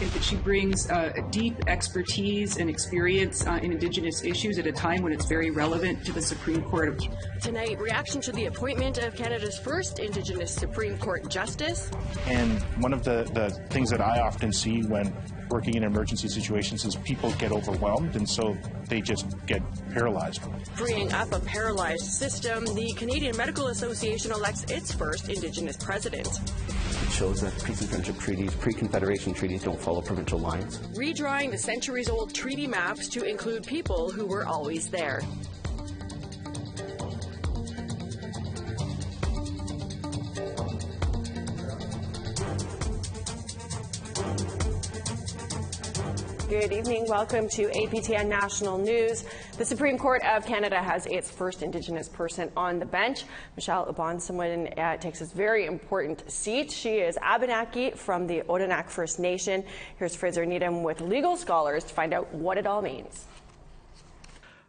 think that she brings deep expertise and experience in Indigenous issues at a time when it's very relevant to the Supreme Court. Tonight, reaction to the appointment of Canada's first Indigenous Supreme Court Justice. And one of the things that I often see when working in emergency situations is people get overwhelmed, and so they just get paralyzed. Freeing up a paralyzed system, the Canadian Medical Association elects its first Indigenous president. It shows that peace and friendship treaties, pre-Confederation treaties, don't follow provincial lines. Redrawing the centuries-old treaty maps to include people who were always there. Good evening. Welcome to APTN National News. The Supreme Court of Canada has its first Indigenous person on the bench. Michelle Thrush takes this very important seat. She is Abenaki from the Odanak First Nation. Here's Fraser Needham with legal scholars to find out what it all means.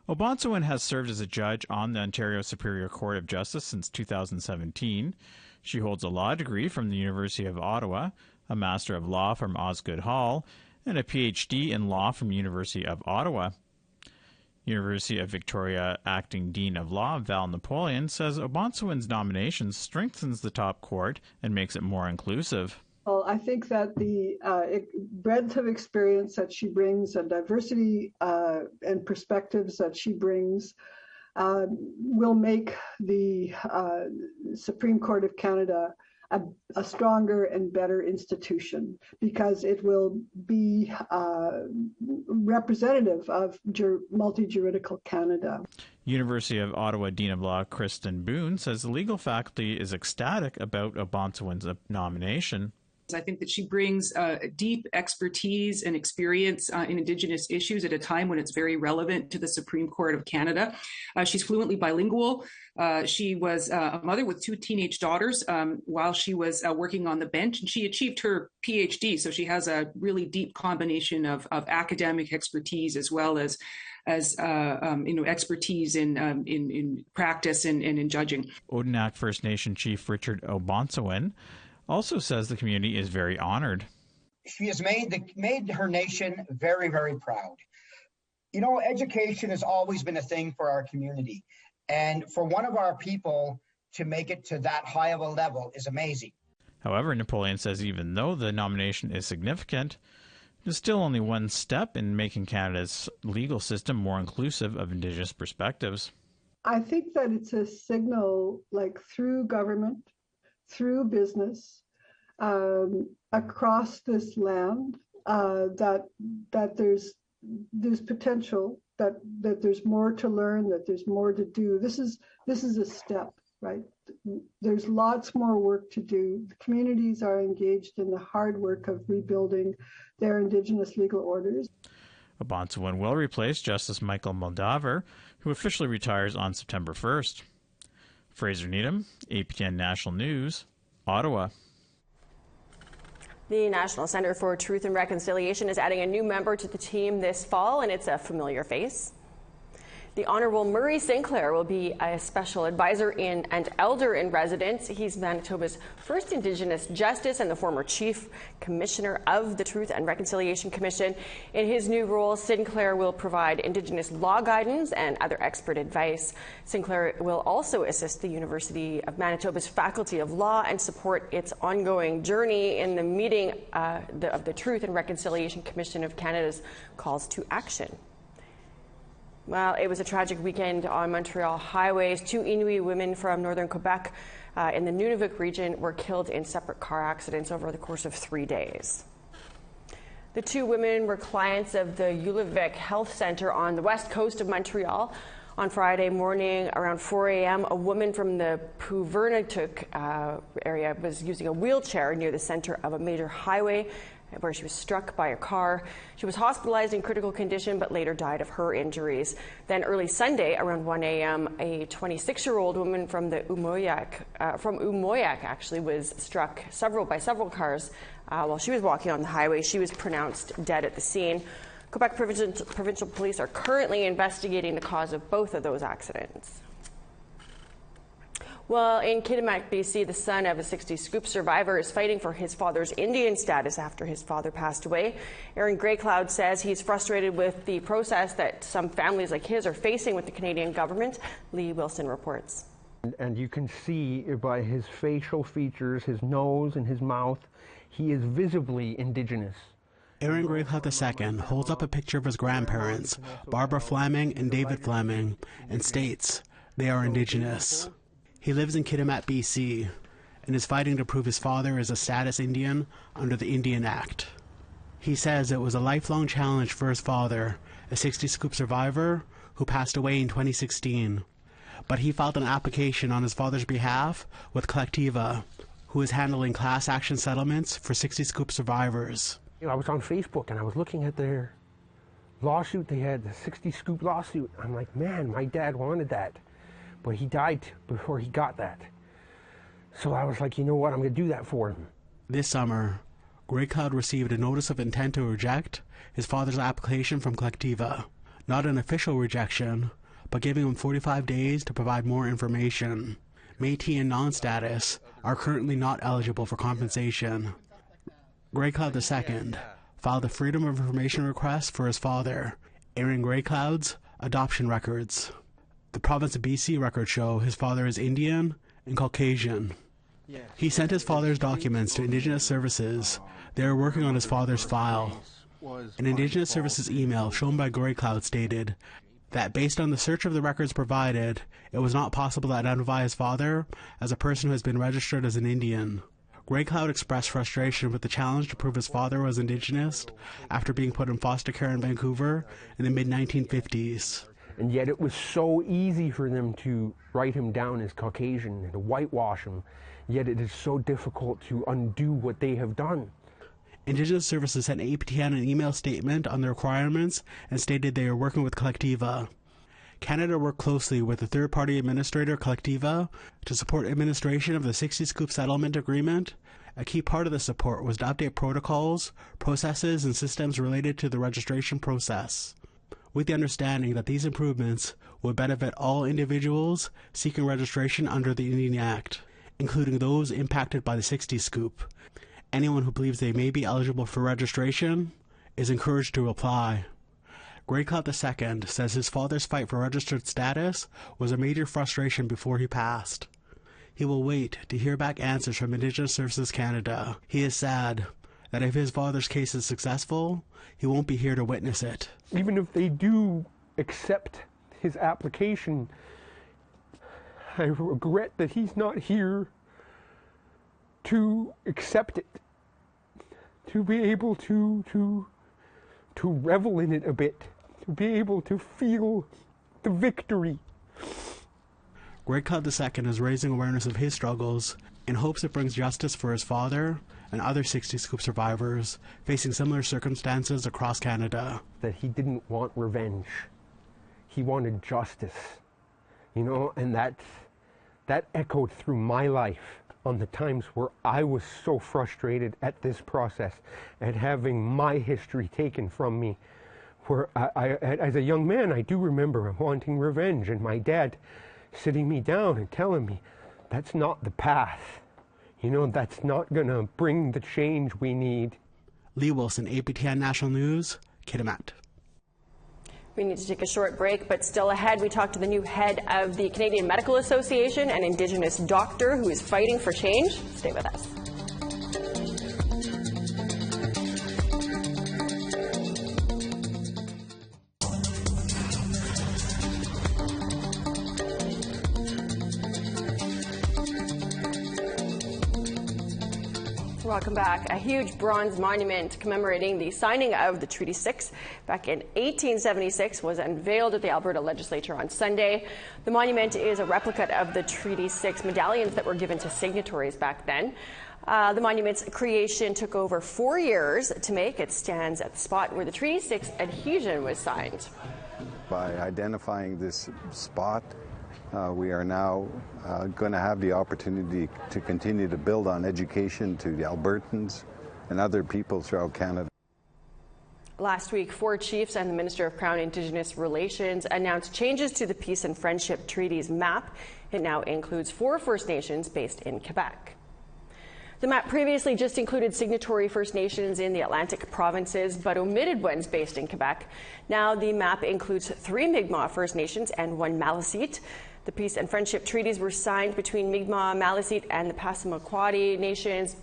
Obansawin has served as a judge on the Ontario Superior Court of Justice since 2017. She holds a law degree from the University of Ottawa, a Master of Law from Osgoode Hall, and a PhD in law from University of Ottawa. University of Victoria Acting Dean of Law Val Napoleon says Obansawin's nomination strengthens the top court and makes it more inclusive. Well, I think that the breadth of experience that she brings and diversity and perspectives that she brings will make the Supreme Court of Canada a stronger and better institution, because it will be representative of multi-juridical Canada. University of Ottawa Dean of Law Kristen Boone says the legal faculty is ecstatic about Obansawin's nomination. I think that she brings deep expertise and experience in Indigenous issues at a time when it's very relevant to the Supreme Court of Canada. She's fluently bilingual. She was a mother with 2 teenage daughters while she was working on the bench, and she achieved her PhD. So she has a really deep combination of academic expertise as well as expertise in practice and in judging. Odanak First Nation Chief Richard Obansawin also says the community is very honored. She has made her nation very, very proud. You know, education has always been a thing for our community. And for one of our people to make it to that high of a level is amazing. However, Napoleon says even though the nomination is significant, it is still only one step in making Canada's legal system more inclusive of Indigenous perspectives. I think that it's a signal, like through government, through business, across this land, that there's potential, that there's more to learn, that there's more to do. This is a step, right? There's lots more work to do. The communities are engaged in the hard work of rebuilding their Indigenous legal orders. Obansawin will replace Justice Michael Moldaver, who officially retires on September 1st. Fraser Needham, APTN National News, Ottawa. The National Centre for Truth and Reconciliation is adding a new member to the team this fall, and it's a familiar face. The Honourable Murray Sinclair will be a special advisor and elder in residence. He's Manitoba's first Indigenous justice and the former chief commissioner of the Truth and Reconciliation Commission. In his new role, Sinclair will provide Indigenous law guidance and other expert advice. Sinclair will also assist the University of Manitoba's Faculty of Law and support its ongoing journey in the meeting of the Truth and Reconciliation Commission of Canada's calls to action. Well, it was a tragic weekend on Montreal highways. 2 Inuit women from northern Quebec in the Nunavut region were killed in separate car accidents over the course of 3 days. The 2 women were clients of the Ulivik Health Centre on the west coast of Montreal. On Friday morning around 4 a.m., a woman from the Puvernatuck area was using a wheelchair near the center of a major highway where she was struck by a car. She was hospitalized in critical condition but later died of her injuries. Then early Sunday around 1 a.m., a 26-year-old woman from the Umoyak actually was struck by several cars while she was walking on the highway. She was pronounced dead at the scene. Quebec provincial police are currently investigating the cause of both of those accidents. Well, in Kitimat, BC, the son of a 60s Scoop survivor is fighting for his father's Indian status after his father passed away. Aaron Greycloud says he's frustrated with the process that some families like his are facing with the Canadian government. Lee Wilson reports. And you can see by his facial features, his nose and his mouth, he is visibly Indigenous. Aaron Greycloud II holds up a picture of his grandparents, Barbara Fleming and David Fleming, and states they are Indigenous. He lives in Kitimat, BC, and is fighting to prove his father is a status Indian under the Indian Act. He says it was a lifelong challenge for his father, a 60s Scoop survivor who passed away in 2016. But he filed an application on his father's behalf with Collectiva, who is handling class action settlements for 60s Scoop survivors. I was on Facebook and I was looking at their lawsuit. They had the 60s Scoop lawsuit. I'm like, man, my dad wanted that. But he died before he got that. So I was like, you know what, I'm going to do that for him. This summer, Greycloud received a notice of intent to reject his father's application from Collectiva. Not an official rejection, but giving him 45 days to provide more information. Métis and non-status are currently not eligible for compensation. Greycloud II filed a Freedom of Information request for his father, Aaron Greycloud's adoption records. The province of BC records show his father is Indian and Caucasian. He sent his father's documents to Indigenous Services. They are working on his father's file. An Indigenous Services email shown by Greycloud stated that based on the search of the records provided, it was not possible to identify his father as a person who has been registered as an Indian. Greycloud expressed frustration with the challenge to prove his father was Indigenous after being put in foster care in Vancouver in the mid-1950s. And yet it was so easy for them to write him down as Caucasian and to whitewash him, yet it is so difficult to undo what they have done. Indigenous Services sent APTN an email statement on the requirements and stated they are working with Collectiva. Canada worked closely with the third-party administrator Collectiva to support administration of the 60 Scoop settlement agreement. A key part of the support was to update protocols, processes, and systems related to the registration process, with the understanding that these improvements would benefit all individuals seeking registration under the Indian Act, including those impacted by the 60 Scoop. Anyone who believes they may be eligible for registration is encouraged to apply. Greycloud II says his father's fight for registered status was a major frustration before he passed. He will wait to hear back answers from Indigenous Services Canada. He is sad that if his father's case is successful, he won't be here to witness it. Even if they do accept his application, I regret that he's not here to accept it, to be able to revel in it a bit, to be able to feel the victory. Greycloud II is raising awareness of his struggles in hopes it brings justice for his father and other 60 Scoop survivors facing similar circumstances across Canada. That he didn't want revenge. He wanted justice, you know, and that echoed through my life on the times where I was so frustrated at this process, at having my history taken from me, where I as a young man, I do remember wanting revenge, and my dad sitting me down and telling me, that's not the path. You know, that's not going to bring the change we need. Lee Wilson, APTN National News, Kitimat. We need to take a short break, but still ahead, we talk to the new head of the Canadian Medical Association, an Indigenous doctor who is fighting for change. Stay with us. Welcome back. A huge bronze monument commemorating the signing of the Treaty 6 back in 1876 was unveiled at the Alberta Legislature on Sunday. The monument is a replica of the Treaty 6 medallions that were given to signatories back then. The monument's creation took over 4 years to make. It stands at the spot where the Treaty 6 adhesion was signed. By identifying this spot, we are now going to have the opportunity to continue to build on education to the Albertans and other people throughout Canada. Last week, 4 chiefs and the Minister of Crown Indigenous Relations announced changes to the Peace and Friendship Treaties map. It now includes 4 First Nations based in Quebec. The map previously just included signatory First Nations in the Atlantic provinces, but omitted ones based in Quebec. Now the map includes 3 Mi'kmaq First Nations and 1 Maliseet. The Peace and Friendship Treaties were signed between Mi'kmaq, Maliseet, and the Passamaquoddy nations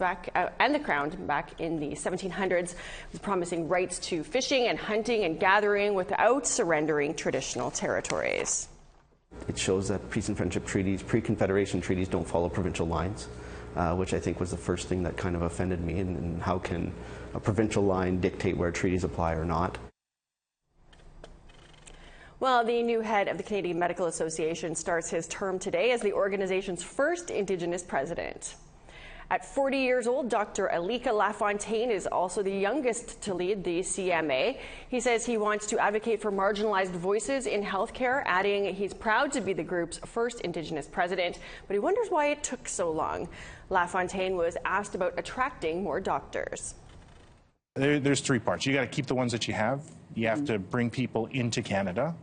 and the Crown back in the 1700s, promising rights to fishing and hunting and gathering without surrendering traditional territories. It shows that peace and friendship treaties, pre-Confederation treaties, don't follow provincial lines, which I think was the first thing that kind of offended me. And how can a provincial line dictate where treaties apply or not? Well, the new head of the Canadian Medical Association starts his term today as the organization's first Indigenous president. At 40 years old, Dr. Alika Lafontaine is also the youngest to lead the CMA. He says he wants to advocate for marginalized voices in healthcare, adding he's proud to be the group's first Indigenous president, but he wonders why it took so long. Lafontaine was asked about attracting more doctors. There's 3 parts. You got to keep the ones that you have. You have to bring people into Canada,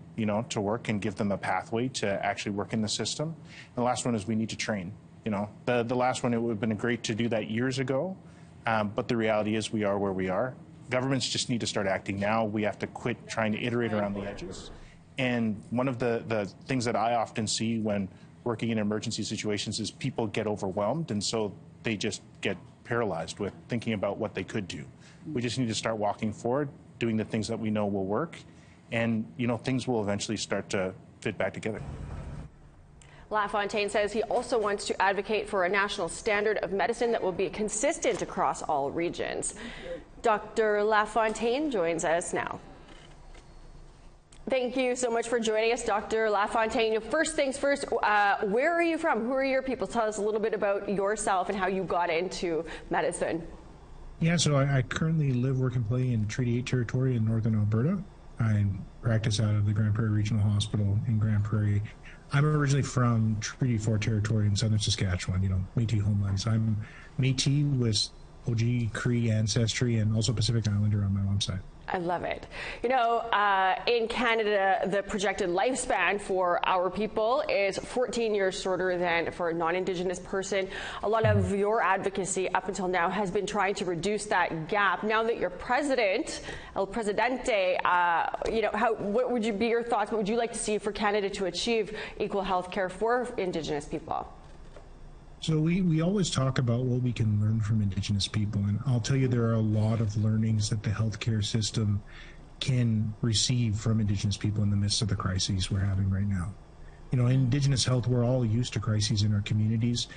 to work and give them a pathway to actually work in the system. And the last one is we need to train. The last one, it would have been great to do that years ago, but the reality is we are where we are. Governments just need to start acting now. We have to quit trying to iterate around the edges. And one of the things that I often see when working in emergency situations is people get overwhelmed, and so they just get paralyzed with thinking about what they could do. We just need to start walking forward, doing the things that we know will work, and things will eventually start to fit back together. Lafontaine says he also wants to advocate for a national standard of medicine that will be consistent across all regions. Dr. Lafontaine joins us now. Thank you so much for joining us, Dr. Lafontaine. First things first, where are you from? Who are your people? Tell us a little bit about yourself and how you got into medicine. Yeah, so I currently live, work, and play in Treaty 8 territory in northern Alberta. I practice out of the Grand Prairie Regional Hospital in Grand Prairie. I'm originally from Treaty 4 territory in southern Saskatchewan, Métis homelands. I'm Métis with OG Cree ancestry and also Pacific Islander on my mom's side. I love it. In Canada, the projected lifespan for our people is 14 years shorter than for a non-Indigenous person. A lot of your advocacy up until now has been trying to reduce that gap. Now that you're president, El Presidente, what would be your thoughts? What would you like to see for Canada to achieve equal health care for Indigenous people? So we always talk about what we can learn from Indigenous people, and I'll tell you there are a lot of learnings that the healthcare system can receive from Indigenous people in the midst of the crises we're having right now. In Indigenous health, we're all used to crises in our communities,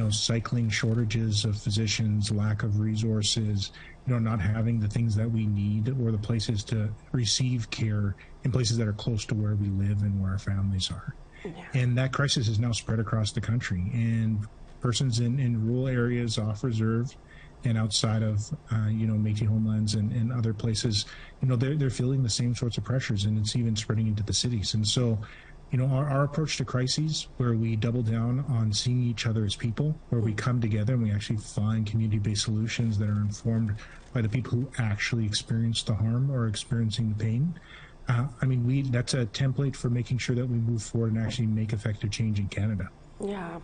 cycling shortages of physicians, lack of resources, not having the things that we need or the places to receive care in places that are close to where we live and where our families are. Yeah. And that crisis is now spread across the country, and persons in rural areas off reserve and outside of, Métis homelands and other places, they're feeling the same sorts of pressures, and it's even spreading into the cities. And so, our approach to crises, where we double down on seeing each other as people, where we come together and we actually find community-based solutions that are informed by the people who actually experience the harm or experiencing the pain. That's a template for making sure that we move forward and actually make effective change in Canada. Yeah.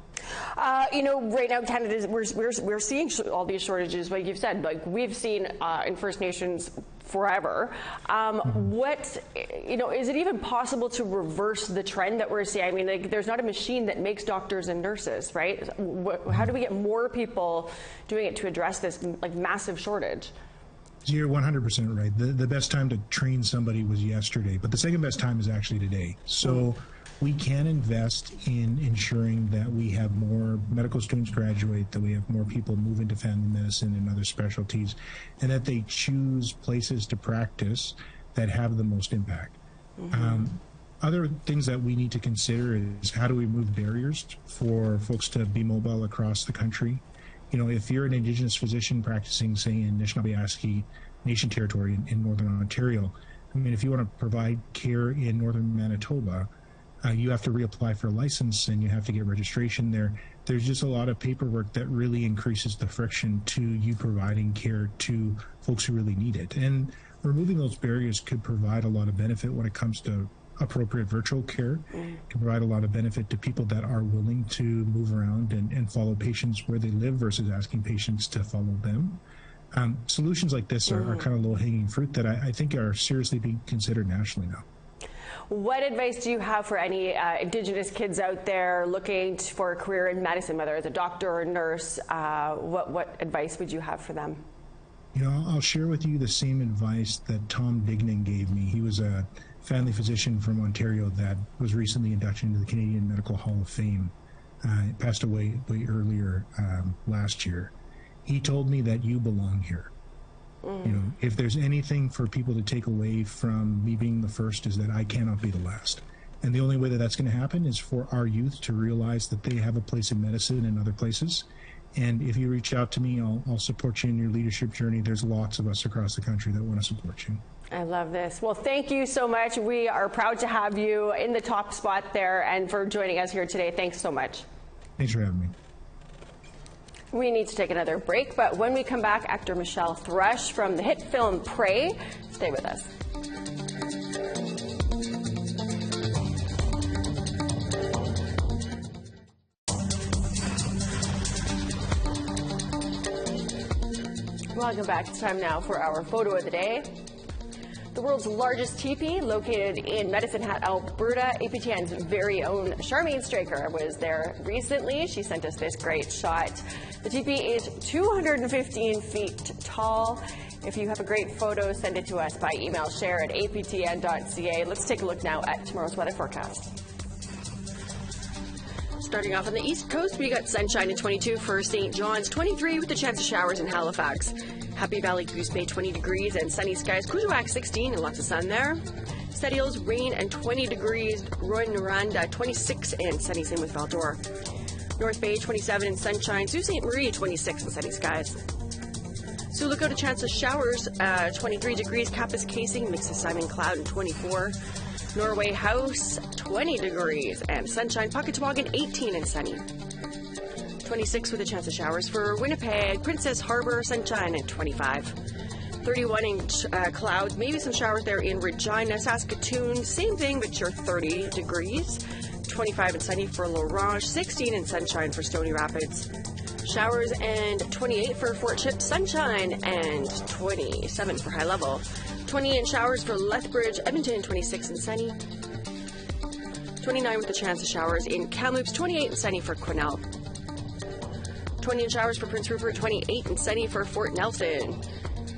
Right now, Canada, we're seeing all these shortages, like you've said, like we've seen in First Nations forever. Is it even possible to reverse the trend that we're seeing? There's not a machine that makes doctors and nurses, right? How do we get more people doing it to address this massive shortage? You're 100% right. The best time to train somebody was yesterday, but the second best time is actually today. So we can invest in ensuring that we have more medical students graduate, that we have more people move into family medicine and other specialties, and that they choose places to practice that have the most impact. Other things that we need to consider is how do we remove barriers for folks to be mobile across the country. If you're an Indigenous physician practicing, say, in Anishinaabe Nation territory in Northern Ontario, if you want to provide care in Northern Manitoba, you have to reapply for a license and you have to get registration there. There's just a lot of paperwork that really increases the friction to you providing care to folks who really need it. And removing those barriers could provide a lot of benefit when it comes to appropriate virtual care. Can provide a lot of benefit to people that are willing to move around and follow patients where they live versus asking patients to follow them. Solutions like this are kind of low-hanging fruit that I think are seriously being considered nationally now. What advice do you have for any Indigenous kids out there looking for a career in medicine, whether as a doctor or a nurse? What advice would you have for them? You know, I'll share with you the same advice that Tom Dignan gave me. He was a family physician from Ontario that was recently inducted into the Canadian Medical Hall of Fame. He passed away way earlier last year. He told me that you belong here. You know, if there's anything for people to take away from me being the first, is that I cannot be the last. And the only way that that's going to happen is for our youth to realize that they have a place in medicine and other places. And if you reach out to me, I'll support you in your leadership journey. There's lots of us across the country that want to support you. I love this. Well, thank you so much. We are proud to have you in the top spot there and for joining us here today. Thanks so much. Thanks for having me. We need to take another break, but when we come back, actor Michelle Thrush from the hit film Prey. Stay with us. Welcome back. It's time now for our photo of the day. The world's largest teepee, located in Medicine Hat, Alberta. APTN's very own Charmaine Straker was there recently. She sent us this great shot. The teepee is 215 feet tall. If you have a great photo, send it to us by email, share@aptn.ca. Let's take a look now at tomorrow's weather forecast. Starting off on the east coast, we got sunshine at 22 for St. John's, 23 with a chance of showers in Halifax. Happy Valley, Goose Bay, 20 degrees and sunny skies. Coujawak, 16 and lots of sun there. Steady Hills, rain and 20 degrees. Rouen-Noranda, 26 and sunny, same with Val-d'Or. North Bay, 27 and sunshine. Sault Ste. Marie, 26 and sunny skies. Sioux Lookout, a chance of showers, 23 degrees. Kappas Casing, mix of sun and cloud, and 24. Norway House, 20 degrees and sunshine. Pukatawagan, 18 and sunny. 26 with a chance of showers for Winnipeg. Princess Harbor, sunshine at 25. 31 in clouds, maybe some showers there in Regina. Saskatoon, same thing, but you're 30 degrees. 25 and sunny for L'Orange. 16 in sunshine for Stony Rapids. Showers and 28 for Fort Chip, sunshine, and 27 for High Level. 20 in showers for Lethbridge, Edmonton, 26 and sunny. 29 with a chance of showers in Kamloops, 28 and sunny for Quesnel. 20 in showers for Prince Rupert, 28 and sunny for Fort Nelson.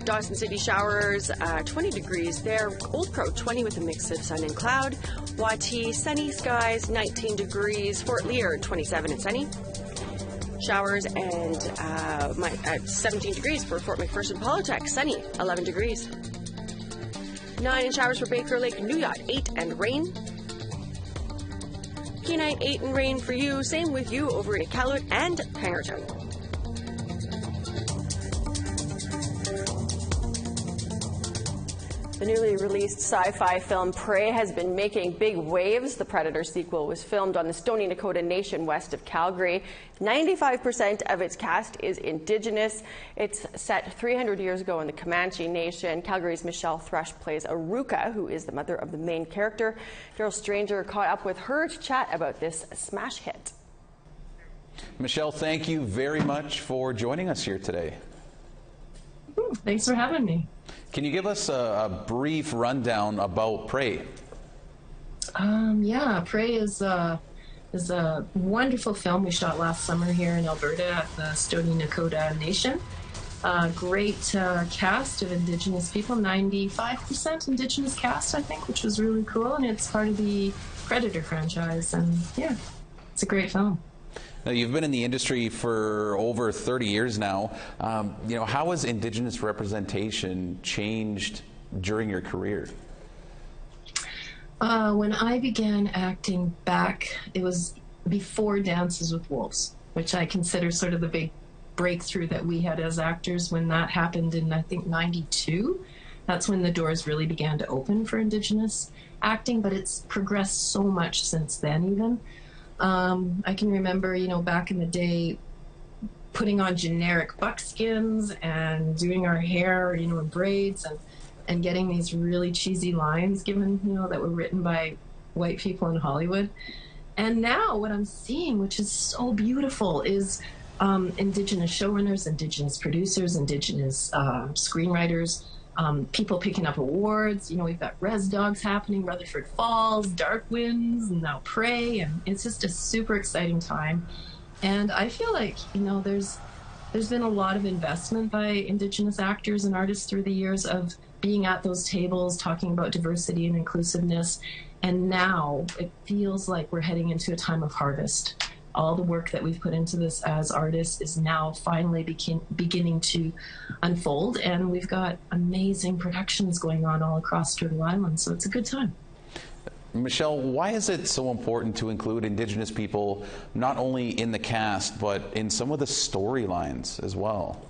Dawson City showers, 20 degrees there. Old Crow, 20 with a mix of sun and cloud. Wati, sunny skies, 19 degrees. Fort Lear, 27 and sunny. Showers and 17 degrees for Fort McPherson Polytech, sunny, 11 degrees. 9 in showers for Baker Lake, New Yacht, 8 and rain. Kenai, 8 and rain for you. Same with you over in Iqaluit and Pangerton. The newly released sci-fi film Prey has been making big waves. The Predator sequel was filmed on the Stoney Nakoda Nation west of Calgary. 95% of its cast is Indigenous. It's set 300 years ago in the Comanche Nation. Calgary's Michelle Thrush plays Aruka, who is the mother of the main character. Daryl Stranger caught up with her to chat about this smash hit. Michelle, thank you very much for joining us here today. Thanks for having me. Can you give us a brief rundown about Prey? Yeah, Prey is a wonderful film we shot last summer here in Alberta at the Stoney Nakoda Nation. Great cast of Indigenous people, 95% Indigenous cast, I think, which was really cool, and it's part of the Predator franchise, and yeah, it's a great film. Now, you've been in the industry for over 30 years now. How has Indigenous representation changed during your career? When I began acting back, it was before Dances with Wolves, which I consider sort of the big breakthrough that we had as actors. When that happened in, I think, 92, that's when the doors really began to open for Indigenous acting, but it's progressed so much since then even. I can remember, back in the day, putting on generic buckskins and doing our hair, in braids, and and getting these really cheesy lines given, that were written by white people in Hollywood. And now what I'm seeing, which is so beautiful, is Indigenous showrunners, Indigenous producers, Indigenous screenwriters, people picking up awards. We've got Res Dogs happening, Rutherford Falls, Dark Winds, and now Prey, and it's just a super exciting time. And I feel like, there's been a lot of investment by Indigenous actors and artists through the years of being at those tables, talking about diversity and inclusiveness. And now it feels like we're heading into a time of harvest. All the work that we've put into this as artists is now finally beginning to unfold. And we've got amazing productions going on all across Turtle Island. So it's a good time. Michelle, why is it so important to include Indigenous people not only in the cast, but in some of the storylines as well?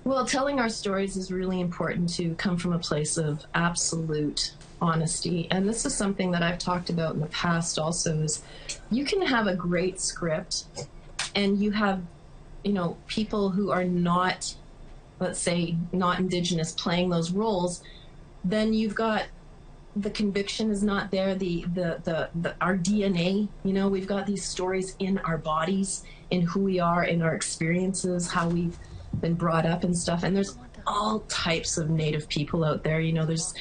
Well, telling our stories is really important to come from a place of absolute honesty. And this is something that I've talked about in the past also, is you can have a great script and you have, people who are not, let's say, not Indigenous playing those roles, then you've got the conviction is not there, our DNA, we've got these stories in our bodies, in who we are, in our experiences, how we've been brought up and stuff. And there's all types of Native people out there. There's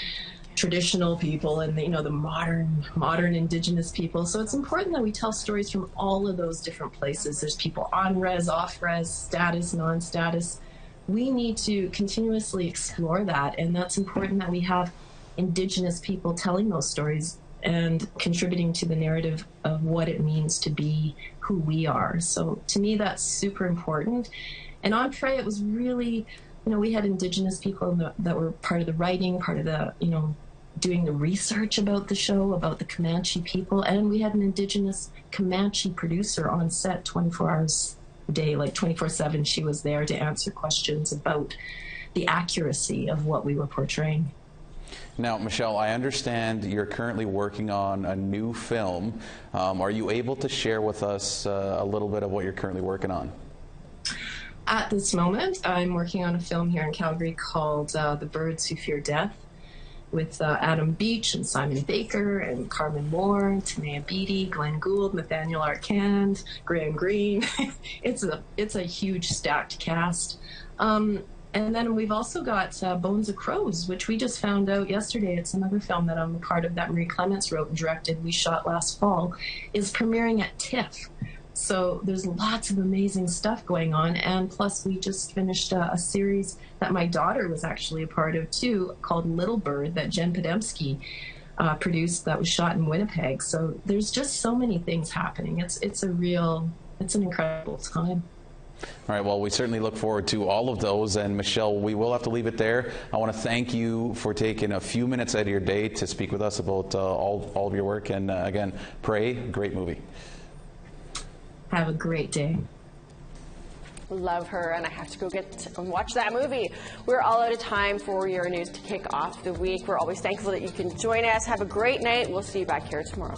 traditional people and the modern Indigenous people. So it's important that we tell stories from all of those different places. There's people on res, off res, status, non-status. We need to continuously explore that, and that's important that we have Indigenous people telling those stories and contributing to the narrative of what it means to be who we are. So to me, that's super important. And on Prey, it was really, we had Indigenous people that were part of the writing, part of the, doing the research about the show, about the Comanche people. And we had an Indigenous Comanche producer on set 24 hours a day, like 24/7. She was there to answer questions about the accuracy of what we were portraying. Now, Michelle, I understand you're currently working on a new film. Are you able to share with us a little bit of what you're currently working on? At this moment, I'm working on a film here in Calgary called The Birds Who Fear Death, with Adam Beach and Simon Baker and Carmen Moore, Tanea Beatty, Glenn Gould, Nathaniel Arcand, Graham Greene. It's a huge stacked cast. And then we've also got Bones of Crows, which we just found out yesterday. It's another film that I'm a part of that Marie Clements wrote and directed. We shot last fall, is premiering at TIFF. So there's lots of amazing stuff going on. And plus, we just finished a series that my daughter was actually a part of too, called Little Bird, that Jen Podemsky produced, that was shot in Winnipeg. So there's just so many things happening. It's an incredible time. All right, well, we certainly look forward to all of those. And Michelle, we will have to leave it there. I want to thank you for taking a few minutes out of your day to speak with us about all of your work. And again, Prey, great movie. Have a great day. Love her, and I have to go get and watch that movie. We're all out of time for your news to kick off the week. We're always thankful that you can join us. Have a great night. We'll see you back here tomorrow.